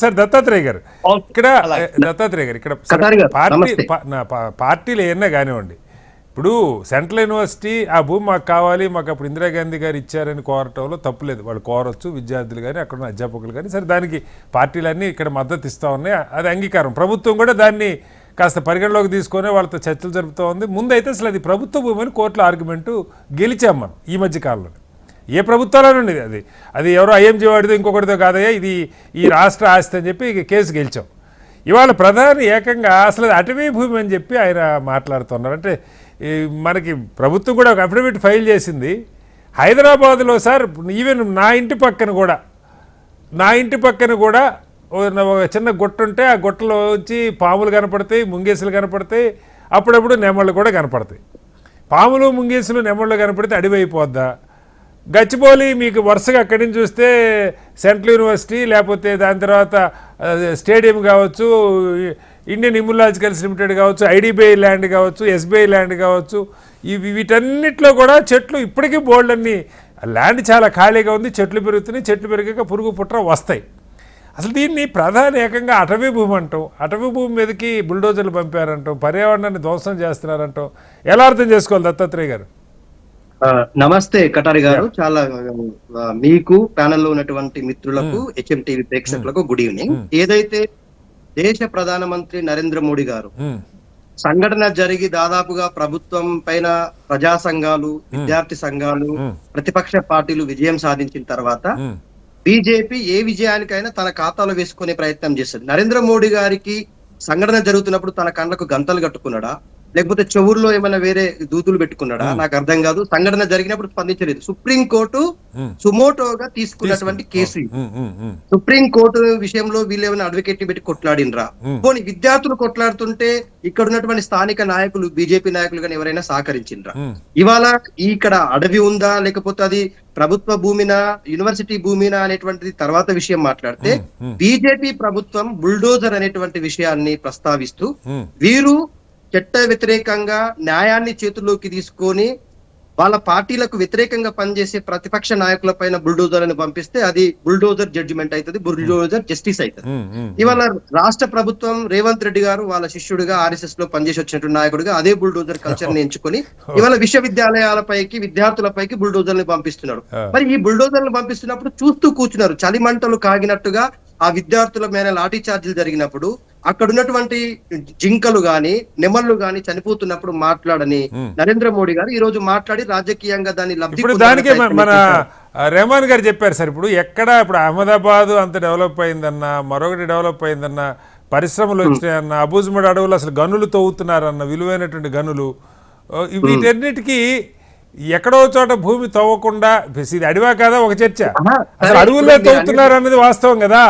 Sir Dattatreya గారు ఇక్కడ పార్టీలు ఏమన్నా కానివ్వండి, ఇప్పుడు సెంట్రల్ యూనివర్సిటీ ఆ భూమి మాకు కావాలి, మాకు అప్పుడు ఇందిరాగాంధీ గారు ఇచ్చారని కోరటంలో తప్పులేదు. వాళ్ళు కోరొచ్చు, విద్యార్థులు కానీ అక్కడ ఉన్న అధ్యాపకులు కానీ. సరే, దానికి పార్టీలన్నీ ఇక్కడ మద్దతు ఇస్తూ ఉన్నాయి, అది అంగీకారం. ప్రభుత్వం కూడా దాన్ని కాస్త పరిగణలోకి తీసుకొని వాళ్ళతో చర్చలు జరుపుతూ ఉంది. ముందైతే అసలు అది ప్రభుత్వ భూమి అని కోర్టులో ఆర్గ్యుమెంటు గెలిచాం మనం ఈ మధ్య కాలంలో. ఏ ప్రభుత్వాలను ఉండేది అది ఎవరో ఐఎంజీ వాడిదో ఇంకొకటిదో కాదయ్యా, ఇది ఈ రాష్ట్ర ఆస్తి అని చెప్పి కేసు గెలిచాం. ఇవాళ ప్రధాని ఏకంగా అసలు అటవీ భూమి అని చెప్పి ఆయన మాట్లాడుతున్నారు. అంటే మనకి ప్రభుత్వం కూడా ఒక అఫిడవిట్ ఫైల్ చేసింది హైదరాబాద్లో. సార్, ఈవెన్ నా ఇంటి పక్కన కూడా ఒక చిన్న గుట్ట ఉంటే ఆ గుట్టలో వచ్చి పాములు కనపడతాయి, ముంగేసులు కనపడతాయి, అప్పుడప్పుడు నెమళ్ళు కూడా కనపడతాయి. పాములు, ముంగేసులు, నెమళ్ళు కనపడితే అడవి అయిపోద్దా? గచ్చిబౌలి మీకు వరుసగా అక్కడి నుంచి చూస్తే సెంట్రల్ యూనివర్సిటీ, లేకపోతే దాని తర్వాత స్టేడియం కావచ్చు, ఇండియన్ ఇమ్యులాజికల్స్ లిమిటెడ్ కావచ్చు, ఐడిబిఐ ల్యాండ్ కావచ్చు, ఎస్బీఐ ల్యాండ్ కావచ్చు, వీటన్నిటిలో కూడా చెట్లు ఇప్పటికీ బోల్డ్ అన్ని ల్యాండ్ చాలా ఖాళీగా ఉంది. చెట్లు పెరుగుతున్నాయి, చెట్లు పెరిగాక పురుగు పుట్ర వస్తాయి. అసలు దీన్ని ప్రధాన ఏకంగా అటవీ భూమి అంటాం, అటవీ భూమి మీదకి బుల్డోజర్లు పంపారంటాం, పర్యావరణాన్ని ధ్వంసం చేస్తున్నారంటాం. ఎలా అర్థం చేసుకోవాలి దత్తాత్రేయ గారు? నమస్తే కటారి గారు. చాలా మీకు ప్యానెల్లో ఉన్నటువంటి మిత్రులకు, హెచ్ఎంటీవీ ప్రేక్షకులకు గుడ్ ఈవినింగ్. ఏదైతే దేశ ప్రధానమంత్రి నరేంద్ర మోడీ గారు సంఘటన జరిగి దాదాపుగా ప్రభుత్వం పైన ప్రజా సంఘాలు, విద్యార్థి సంఘాలు, ప్రతిపక్ష పార్టీలు విజయం సాధించిన తర్వాత బీజేపీ ఏ విజయానికైనా తన ఖాతాలో వేసుకునే ప్రయత్నం చేస్తుంది. నరేంద్ర మోడీ గారికి సంఘటన జరుగుతున్నప్పుడు తన కళ్ళకు గంతలు కట్టుకున్నాడా, లేకపోతే చెవుల్లో ఏమైనా వేరే దూతులు పెట్టుకున్నాడా నాకు అర్థం కాదు. సంఘటన జరిగినప్పుడు స్పందించలేదు. సుప్రీంకోర్టు సుమోటోగా తీసుకున్నటువంటి కేసు. సుప్రీంకోర్టు విషయంలో వీళ్ళు ఏమైనా అడ్వకేట్ ని పెట్టి కొట్లాడినరా? పోనీ విద్యార్థులు కొట్లాడుతుంటే ఇక్కడ ఉన్నటువంటి స్థానిక నాయకులు, బీజేపీ నాయకులు కానీ ఎవరైనా సహకరించిండ్రా? ఇవాళ ఇక్కడ అడవి ఉందా, లేకపోతే అది ప్రభుత్వ భూమినా, యూనివర్సిటీ భూమినా అనేటువంటిది తర్వాత విషయం మాట్లాడితే, బీజేపీ ప్రభుత్వం బుల్డోజర్ అనేటువంటి విషయాన్ని ప్రస్తావిస్తూ వీరు చట్ట వ్యతిరేకంగా న్యాయాన్ని చేతుల్లోకి తీసుకొని వాళ్ళ పార్టీలకు వ్యతిరేకంగా పనిచేసే ప్రతిపక్ష నాయకుల పైన బుల్డోజర్ అని పంపిస్తే అది బుల్డోజర్ జడ్జిమెంట్ అవుతుంది, బుల్డోజర్ జస్టిస్ అవుతుంది. ఇవాళ రాష్ట్ర ప్రభుత్వం రేవంత్ రెడ్డి గారు వాళ్ళ శిష్యుడిగా ఆర్ఎస్ఎస్ లో పనిచేసి వచ్చినటువంటి నాయకుడిగా అదే బుల్డోజర్ కల్చర్ ని ఎంచుకొని ఇవాళ విశ్వవిద్యాలయాలపైకి, విద్యార్థులపైకి బుల్డోజర్ ని పంపిస్తున్నాడు. మరి ఈ బుల్డోజర్ ని పంపిస్తున్నప్పుడు చూస్తూ కూర్చున్నారు. చలిమంటలు కాగినట్టుగా ఆ విద్యార్థుల మీద లాఠీ చార్జీలు జరిగినప్పుడు అక్కడ ఉన్నటువంటి జింకలు గాని, నెమళ్ళు గాని చనిపోతున్నప్పుడు మాట్లాడని నరేంద్ర మోడీ గారు ఈ రోజు మాట్లాడి రాజకీయంగా దాన్ని దానికి మన రెహమాన్ గారు చెప్పారు సార్. ఇప్పుడు అహ్మదాబాద్ అంత డెవలప్ అయిందన్నా, మరొకటి డెవలప్ అయిందన్నా, పరిశ్రమలు వచ్చినాయన్న, అబూజ్మడ్ అడవులు అసలు గనులు తవ్వుతున్నారన్న, విలువైనటువంటి గనులు, వీటన్నిటికీ ఎక్కడో చోట భూమి తవ్వకుండా ఇది అడివా కాదా ఒక చర్చ. అసలు అడవుల్లో తవ్వుతున్నారు అన్నది వాస్తవం కదా.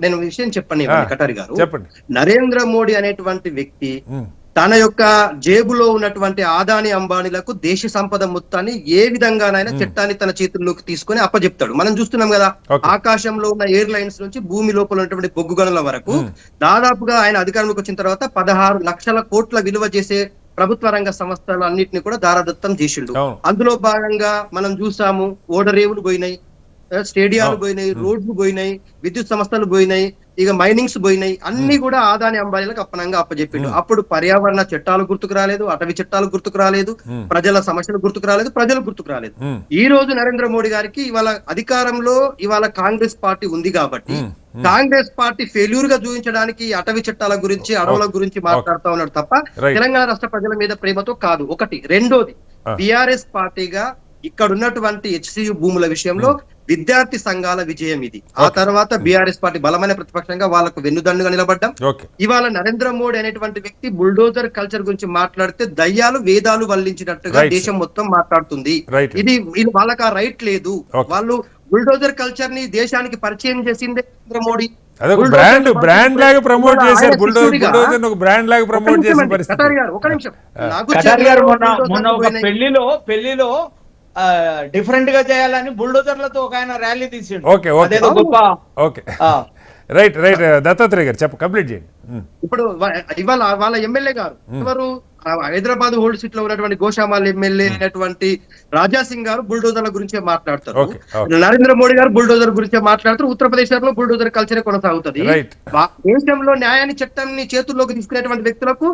నేను విషయం చెప్పండి కటారి గారు. చెప్పండి. నరేంద్ర మోడీ అనేటువంటి వ్యక్తి తన యొక్క జేబులో ఉన్నటువంటి ఆదాని అంబానీలకు దేశ సంపద మొత్తాన్ని ఏ విధంగానైనా చట్టాన్ని తన చేతుల్లోకి తీసుకొని అప్పచెప్తాడు. మనం చూస్తున్నాం కదా, ఆకాశంలో ఉన్న ఎయిర్ లైన్స్ నుంచి భూమి లోపల ఉన్నటువంటి బొగ్గు గనుల వరకు దాదాపుగా ఆయన అధికారంలోకి వచ్చిన తర్వాత 16 లక్షల కోట్ల విలువ చేసే ప్రభుత్వ రంగ సంస్థలు అన్నిటిని కూడా దారాదత్తం చేసిండు. అందులో భాగంగా మనం చూసాము, ఓడరేవులు పోయినాయి, స్టేడియాలు పోయినాయి, రోడ్లు పోయినాయి, విద్యుత్ సంస్థలు పోయినాయి, ఇక మైనింగ్స్ పోయినాయి. అన్ని కూడా ఆదాని అంబానీలకు అప్పనంగా అప్పచెప్పిండు. అప్పుడు పర్యావరణ చట్టాలు గుర్తుకు రాలేదు, అటవీ చట్టాలు గుర్తుకు రాలేదు, ప్రజల సమస్యలు గుర్తుకు రాలేదు, ప్రజలు గుర్తుకు రాలేదు. ఈ రోజు నరేంద్ర మోడీ గారికి ఇవాళ అధికారంలో ఇవాళ కాంగ్రెస్ పార్టీ ఉంది కాబట్టి కాంగ్రెస్ పార్టీ ఫెయిల్యూర్ గా చూపించడానికి అటవీ చట్టాల గురించి, అడవుల గురించి మాట్లాడుతూ ఉన్నాడు తప్ప తెలంగాణ రాష్ట్ర ప్రజల మీద ప్రేమతో కాదు. ఒకటి. రెండోది, టిఆర్ఎస్ పార్టీగా ఇక్కడ ఉన్నటువంటి హెచ్సియు భూముల విషయంలో విద్యార్థి సంఘాల విజయం ఇది. ఆ తర్వాత బీఆర్ఎస్ పార్టీ బలమైన ప్రతిపక్షంగా వాళ్ళకు వెన్నుదన్నుగా నిలబడ్డాం. ఇవాళ నరేంద్ర మోడీ అనేటువంటి వ్యక్తి బుల్డోజర్ కల్చర్ గురించి మాట్లాడితే దయ్యాలు వేదాలు వల్లించినట్టుగా దేశం మొత్తం మాట్లాడుతుంది. ఇది వాళ్ళకి ఆ రైట్ లేదు. వాళ్ళు బుల్డోజర్ కల్చర్ ని దేశానికి పరిచయం చేసిందే నరేంద్ర మోడీ. బ్రాండ్ లాగా ప్రమోట్ చేశారు. బుల్డోజర్ ఒక బ్రాండ్ లాగా ప్రమోట్ చేసిన పరిస్థితి. ఒక నిమిషం, మొన్న ఒక పెళ్లిలో డిఫరెంట్ గా చేయాలని బుల్డోజర్లతో ఒక ఆయన ర్యాలీ తీసిండు. ఓకే, రైట్ దత్తాత్రేయ గారు కంప్లీట్ చేయండి. ఇప్పుడు ఇవాళ వాళ్ళ ఎమ్మెల్యే గారు ఎవరు హైదరాబాద్ హోల్డ్ సీట్ లో ఉన్నటువంటి గోషామాల్ ఎమ్మెల్యే అయినటువంటి రాజా సింగ్ గారు బుల్డోజర్ల గురించే మాట్లాడతారు. Okay, okay. నరేంద్ర మోడీ గారు బుల్డోజర్ గురించే మాట్లాడుతారు. ఉత్తరప్రదేశ్ లో బుల్డోజర్ కల్చర్ కొనసాగుతుంది. Right. దేశంలో న్యాయాన్ని చట్టాన్ని చేతుల్లోకి తీసుకునేటువంటి వ్యక్తులకు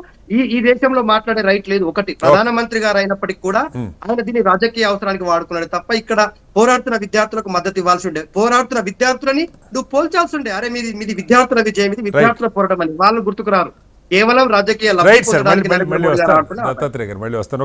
ఈ దేశంలో మాట్లాడే రైట్ లేదు. ఒకటి ప్రధానమంత్రి గారు అయినప్పటికీ కూడా ఆయన దీన్ని రాజకీయ అవసరానికి వాడుకున్నాడు తప్ప ఇక్కడ పోరాడుతున్న విద్యార్థులకు మద్దతు ఇవ్వాల్సి ఉండే. పోరాడుతున్న విద్యార్థులని నువ్వు పోల్చాల్సి ఉండే. అరే మీది విద్యార్థుల విజయం, ఇది విద్యార్థుల పోరాటం అని వాళ్ళు గుర్తుకురారు. కేవలం రాజకీయ లబ్ధి రైట్ సార్, పొందడానికి మళ్ళీ నరేంద్ర మోడీ గారు వస్తాను ఆడుతున్న ఆట. దత్తాత్రేయ గారు, మళ్ళీ వస్తాను.